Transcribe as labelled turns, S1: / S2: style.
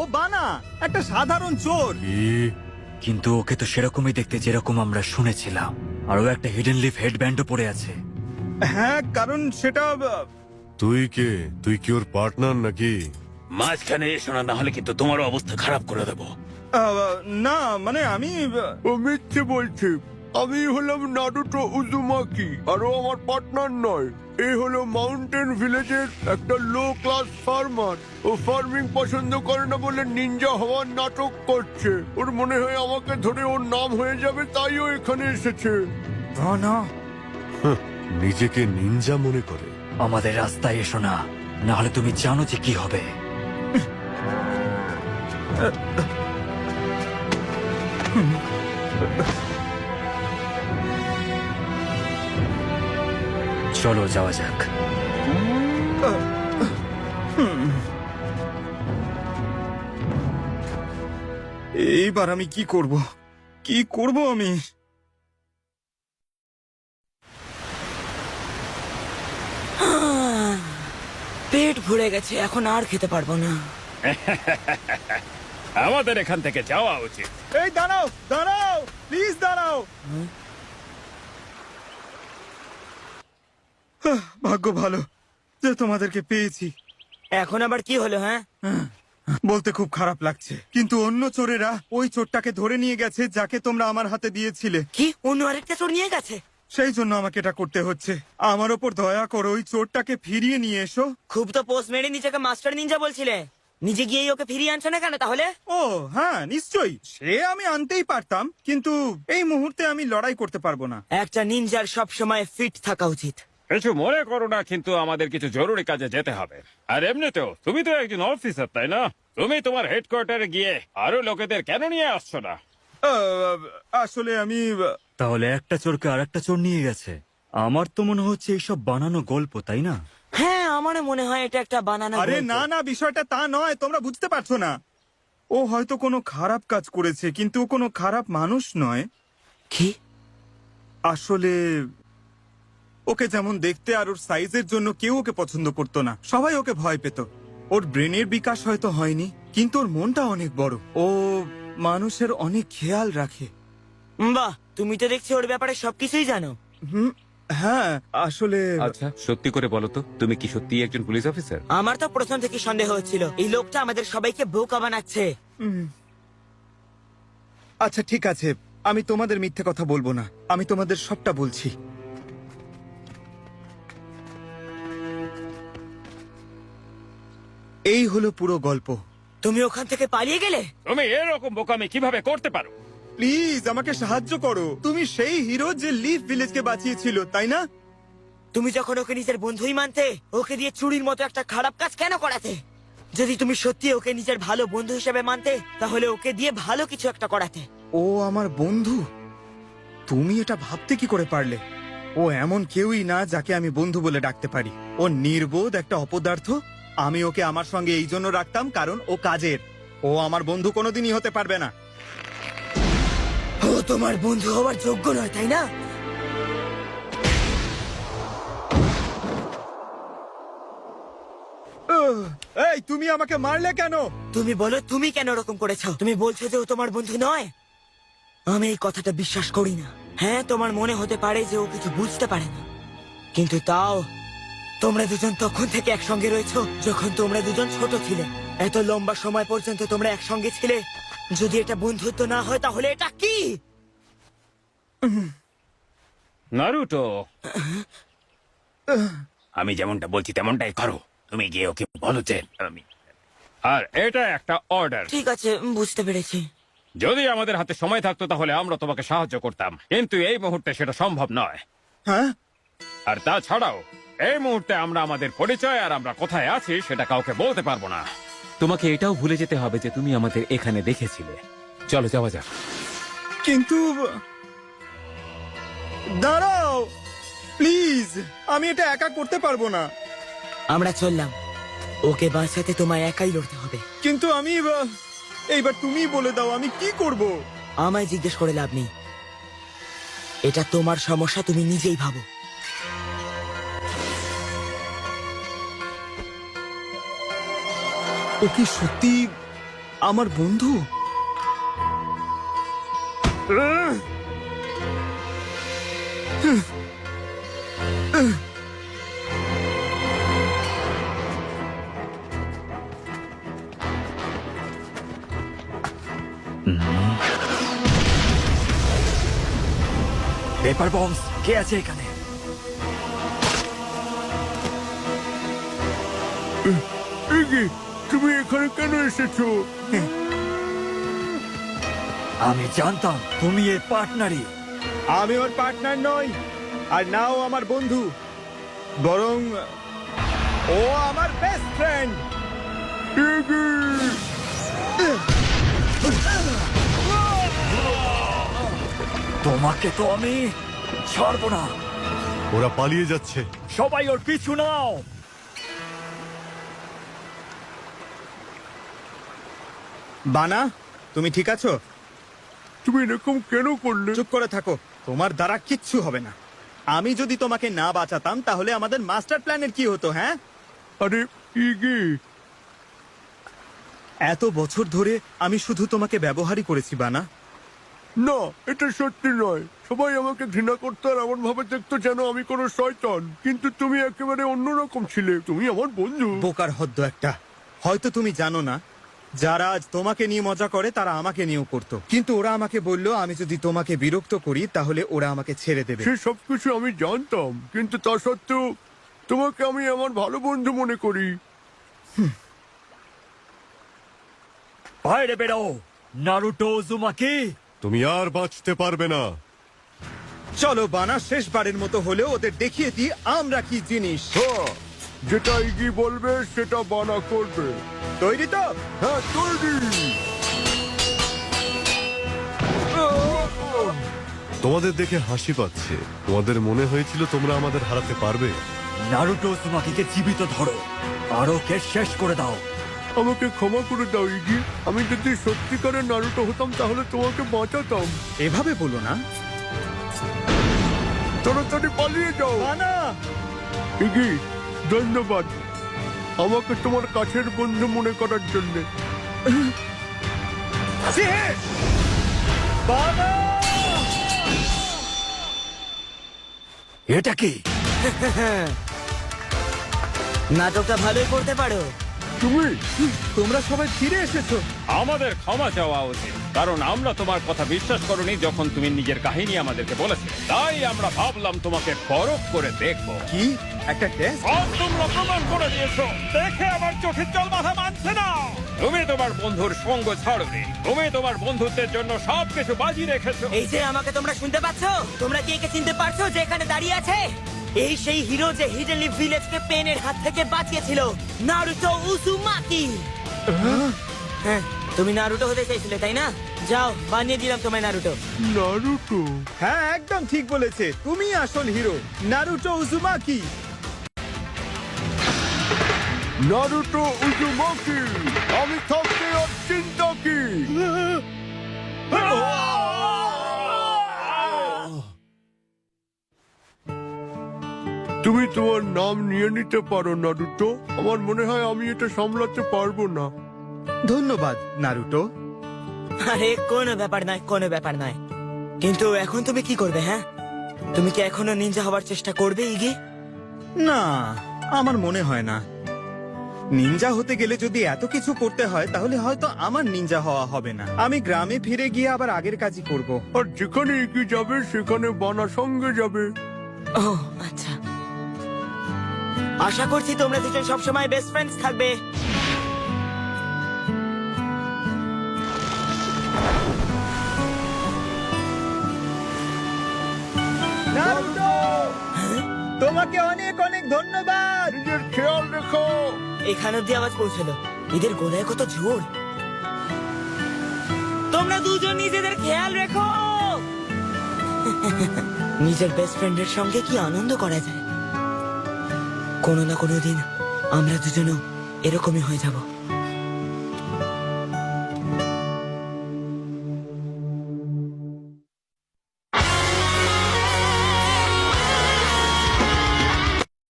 S1: ও বানা একটা সাধারণ চোর।
S2: কিন্তু ওকে তো সেরকমই দেখতে যেরকম আমরা শুনেছিলাম। আর ও একটা হিডেন লিফ হেডব্যান্ডও পরে আছে।
S1: হ্যাঁ, কারণ সেটা
S3: তুই কে? তুই কি ওর পার্টনার নাকি?
S4: মাঝখানে এসো না, হলে কিন্তু তোমারও অবস্থা খারাপ করে দেবো।
S1: না, মানে আমি
S3: ও মিথ্যে বলছে। আমি হলাম নারুটো উজুমাকি, আর ও আমার পার্টনার নয়। এ হলো মাউন্টেন ভিলেজের একটা লো ক্লাস ফার্মার। ও ফার্মিং পছন্দ করে না বলে নিনজা হওয়ার নাটক করছে। ওর মনে হয় আমাকে ধরে ওর নাম হয়ে যাবে, তাই ও এখানে এসেছে।
S1: না,
S3: নিজেকে নিনজা মনে করে।
S2: আমাদের রাস্তায় এসো না, না হলে তুমি জানো যে কি হবে। চলো যাওয়া যাক।
S1: এইবার আমি কি করব? কি করব আমি?
S5: পেট ভরে গেছে, এখন আর খেতে পারবো না।
S4: আমাদের এখান থেকে যাওয়া উচিত।
S1: এই দাঁড়াও, দাঁড়াও, প্লিজ দাঁড়াও। ভাগ্য ভালো যে তোমাদেরকে পেয়েছি।
S5: এখন আবার কি হলো? হ্যাঁ,
S1: বলতে খুব খারাপ লাগছে, কিন্তু অন্য চোরেরা ওই চোরটাকে ধরে নিয়ে গেছে যাকে তোমরা আমার হাতে দিয়েছিলে।
S5: কি অন্য আরেকটা চোর নিয়ে গেছে?
S1: সেই জন্য আমাকে এটা করতে হচ্ছে। আমার ওপর দয়া করো, ওই চোরটাকে ফিরিয়ে নিয়ে এসো।
S5: খুব তো পোস্ট মেরে নিজেকে মাস্টার নিনজা বলছিলে, নিজে গিয়েই ওকে ফিরিয়ে আনছো না কেন তাহলে?
S1: ও হ্যাঁ, নিশ্চয়ই, সে আমি আনতেই পারতাম, কিন্তু এই মুহূর্তে আমি লড়াই করতে পারবো না।
S5: একটা নিনজার সব সময় ফিট থাকা উচিত।
S4: কিছু মনে করো না, কিন্তু আমাদের কিছু জরুরি কাজে যেতে হবে। আর এমনিতেও তুমি তো একজন অফিসার, তাই না? তুমি তোমার হেডকোয়ার্টারে গিয়ে আরো লোকেদের কেন নিয়ে আসছো না?
S1: আসলে আমি
S2: তাহলে একটা চোরকে আর একটা চোর নিয়ে গেছে। আমার তো মনে হচ্ছে এইসব বানানো গল্প, তাই না?
S5: হ্যাঁ, আমারও মনে হয় এটা একটা বানানো
S1: আরে
S5: গল্প।
S1: না না, বিষয়টা তা নয়, তোমরা বুঝতে পারছো না। ও হয়তো কোনো খারাপ কাজ করেছে, কিন্তু ও কোনো খারাপ মানুষ নয়।
S5: কি?
S1: আসলে ওকে যেমন দেখতে আর ওর সাইজের জন্য কেউ ওকে পছন্দ করতো না, সবাই ওকে ভয় পেত। ওর ব্রেনের বিকাশ হয়তো হয়নি, কিন্তু ওর মনটা অনেক বড়। ও মানুষের অনেক খেয়াল রাখে।
S5: বাহ, তুমি তো দেখছি ওর ব্যাপারে সবকিছুই জানো।
S1: হ্যাঁ, আসলে
S6: আচ্ছা, সত্যি করে বলো তো, তুমি কি সত্যি একজন পুলিশ অফিসার?
S5: আমার তো প্রথম থেকে সন্দেহ হচ্ছিল এই লোকটা আমাদের সবাইকে বোকা বানাচ্ছে।
S1: আচ্ছা ঠিক আছে, আমি তোমাদের মিথ্যে কথা বলবো না, আমি তোমাদের সবটা বলছি। এই হলো পুরো গল্প।
S5: তুমি ওখান থেকে পালিয়ে গেলে?
S4: তুমি এরকম বোকামি কিভাবে করতে পারো?
S1: প্লিজ আমাকে সাহায্য করো। তুমি সেই হিরো যে লিফ ভিলেজকে বাঁচিয়েছিল, তাই না?
S5: তুমি যখন ওকে নিজের বন্ধুই মানতে, ওকে দিয়ে চুরির মতো একটা খারাপ কাজ কেন করাতে? যদি তুমি সত্যি ওকে নিজের ভালো বন্ধু হিসেবে মানতে, তাহলে ওকে দিয়ে ভালো কিছু একটা করাতে।
S1: ও আমার বন্ধু? তুমি এটা ভাবতে কি করে পারলে? ও এমন কেউই না যাকে আমি বন্ধু বলে ডাকতে পারি। ও নির্বোধ একটা অপদার্থ। আমি ওকে আমার সঙ্গে এই জন্য রাখতাম কারণ ও কাজের। ও আমার বন্ধু কোনোদিনই হতে পারবে না।
S5: ও তোমার বন্ধু হওয়ার যোগ্য নয়, তাই না?
S1: এই তুমি আমাকে মারলে কেন?
S5: তুমি বলো, তুমি কেন ওরকম করেছো? তুমি বলছো যে ও তোমার বন্ধু নয়। আমি এই কথাটা বিশ্বাস করি না। হ্যাঁ, তোমার মনে হতে পারে যে ও কিছু বুঝতে পারে না, কিন্তু তাও তোমরা দুজন তখন থেকে একসঙ্গে রয়েছো যখন তোমরা দুজন ছোট ছিলে। এত লম্বা সময় পর্যন্ত তোমরা একসঙ্গে ছিলে। যদি এটা বন্ধুত্ব না হয় তাহলে এটা কি?
S4: নারুটো, আমি যেমনটা বলছি তেমনটাই করো। তুমি গিয়ে ওকে বলো যে আমি, আর এটা একটা অর্ডার।
S5: ঠিক আছে, বুঝতে পেরেছি।
S4: যদি আমাদের হাতে সময় থাকতো তাহলে আমরা তোমাকে সাহায্য করতাম, কিন্তু এই মুহূর্তে সেটা সম্ভব নয়।
S1: হ্যাঁ,
S4: আর তাছাড়াও এই মুহূর্তে আমরা আমাদের পরিচয় আর আমরা কোথায় আছি সেটা কাউকে বলতে পারবো না।
S6: তোমাকে এটাও ভুলে যেতে হবে যে তুমি আমাদের এখানে দেখেছিলে। চলো যাওয়া যাক।
S1: কিন্তু দাঁড়াও প্লিজ, আমি এটা একা করতে পারবো না।
S5: আমরা চললাম। ওকে বাঁচাতে তোমায় একাই লড়তে হবে।
S1: কিন্তু আমি এইবার তুমি বলে দাও আমি কি করব?
S5: আমায় জিজ্ঞেস করে লাভ নেই। এটা তোমার সমস্যা, তুমি নিজেই ভাবো।
S1: ও কি সত্যি আমার বন্ধু?
S2: পেপার বম্বস, কে আছে এখানে?
S3: ইগি, তুমি এখানে কেন এসেছো?
S2: আমি জানতাম তুমি এর পার্টনারই।
S1: আমি ওর পার্টনার নই, আর নাও আমার বন্ধু, বরং ও আমার বেস্ট ফ্রেন্ড।
S3: ইগি!
S2: তোমাকে তো আমি ছাড়বো না।
S7: ওরা পালিয়ে যাচ্ছে।
S2: সবাই ওর পিছু নাও।
S1: বানা, তুমি ঠিক আছো?
S3: তুমি এরকম কেন করলে?
S1: চুপ করে থাকো, তোমার দ্বারা কিচ্ছু হবে না। আমি যদি তোমাকে না বাঁচাতাম তাহলে আমাদের মাস্টার প্ল্যানের কি হতো? হ্যাঁ,
S3: আরে ইগি,
S1: এত বছর ধরে আমি শুধু তোমাকে ব্যবহারই করেছি বানা।
S3: না, এটা সত্যি নয়। সবাই আমাকে ঘৃণা করতো আর এমন ভাবে দেখতো যেন আমি কোনো শয়তান, কিন্তু তুমি একেবারে অন্যরকম ছিলে। তুমি আমার বন্ধু।
S1: বোকার হদ্দ একটা। হয়তো তুমি জানো না, যারা আজ তোমাকে নিয়ে মজা করে তারা আমাকে নিয়েও করতো, কিন্তু ওরা আমাকে বললো আমি যদি তোমাকে বিরক্ত করি তাহলে ওরা আমাকে ছেড়ে দেবে।
S3: সে সবকিছু আমি জানতাম, কিন্তু তা সত্ত্বেও তোমাকে আমি আমার ভালো বন্ধু মনে করি।
S2: বাইরে বেরো নারুটো উজুমাকি।
S7: তুমি আর বাঁচতে পারবে না।
S1: চলো বানা, শেষবারের মতো হলেও ওদের দেখিয়ে দিই আমরা কি জিনিস।
S3: হ্যাঁ, যেটা ইগি বলবে সেটা বানা করবে।
S1: তৈরি তো?
S3: হ্যাঁ, তৈরি।
S7: তোমাদের দেখে হাসি পাচ্ছে। তোমাদের মনে হয়েছিল তোমরা আমাদের হারাতে পারবে।
S2: নারুটো উজুমাকিকে জীবিত ধরো আর ওকে শেষ করে দাও।
S3: আমাকে ক্ষমা করে দাও ইগি। আমি যদি সত্যিকারের নারুটো হতাম তাহলে তোমাকে বাঁচাতাম।
S1: এভাবে বলো না
S3: তাড়াতাড়ি পালিয়ে যাও।
S1: বানা।
S3: ইগি, ধন্যবাদ আমাকে তোমার কাছের বন্ধু মনে করার জন্য।
S1: শেষ! বানা!
S2: এটা কি?
S5: নাটকটা ভালোই করতে পারো।
S3: তুমি
S1: তোমরা সবাই ফিরে এসেছো।
S4: আমাদের ক্ষমা চাওয়া উচিত, কারণ আমরা তোমার কথা বিশ্বাস করনি যখন তুমি নিজের কাহিনী আমাদেরকে বলেছিলে। তাই আমরা ভাবলাম তোমাকে পরখ করে দেখবো।
S1: কি একটা টেস্ট?
S4: আর তোমরা প্রমাণ করে দিয়েছো। দেখে আমার চোখের জল মাথা মানছে না। তুমি তোমার বন্ধুর সঙ্গ ছাড়বে। তুমি তোমার বন্ধুত্বের জন্য সবকিছু বাজি রেখেছো।
S5: এই যে আমাকে তোমরা শুনতে পাচ্ছো? তোমরা কি একে চিনতে পারছো যে এখানে দাঁড়িয়ে আছে? এই সেই হিরো যে হিডেন লিফ ভিলেজকে পেনের হাত থেকে বাঁচিয়েছিল, নারুটো উজুমাকি। হ্যাঁ, তুমি নারুটো হতে চাইছিলে তাই না? যাও, বানিয়ে দিলাম তোমায় নারুটো।
S3: নারুটো?
S1: হ্যাঁ, একদম ঠিক বলেছে। তুমি আসল hero, Naruto Uzumaki.
S3: Naruto Uzumaki, আমি থাকতে আর চিন্তা কি? তুমি তোমার নাম নিয়ে নিতে পারো নারুটো। আমার মনে হয় আমি এটা সামলাতে পারবো না।
S1: ধন্যবাদ নারুটো।
S5: আরে কোনো ব্যাপার নয়, কোনো ব্যাপার নয়। কিন্তু এখন তুমি কি করবে? হ্যাঁ, তুমি কি এখনো নিনজা হওয়ার চেষ্টা করবে ইগি?
S1: না, আমার মনে হয় না। নিনজা হতে গেলে যদি এত কিছু করতে হয় তাহলে হয়তো আমার নিনজা হওয়া হবে না। আমি গ্রামে ফিরে গিয়ে আবার আগের কাজই করব।
S3: আর যেখানে ইকি যাবে সেখানে বানা সঙ্গে যাবে।
S5: ও আচ্ছা, আশা করছি তোমরা দুজন সবসময় বেস্ট ফ্রেন্ডস থাকবে।
S1: নারুটো, তোমাকে অনেক অনেক ধন্যবাদ।
S3: নিজের খেয়াল রেখো।
S5: এখান অব্দি আওয়াজ পৌঁছলো। এদের গোলায় কত জোর। তোমরা দুজন নিজেদের খেয়াল রেখো। নিজের বেস্ট ফ্রেন্ডের সঙ্গে কি আনন্দ করা যায়। কোনো না কোনো দিন আমরা দুজনও এরকমই হয়ে যাব।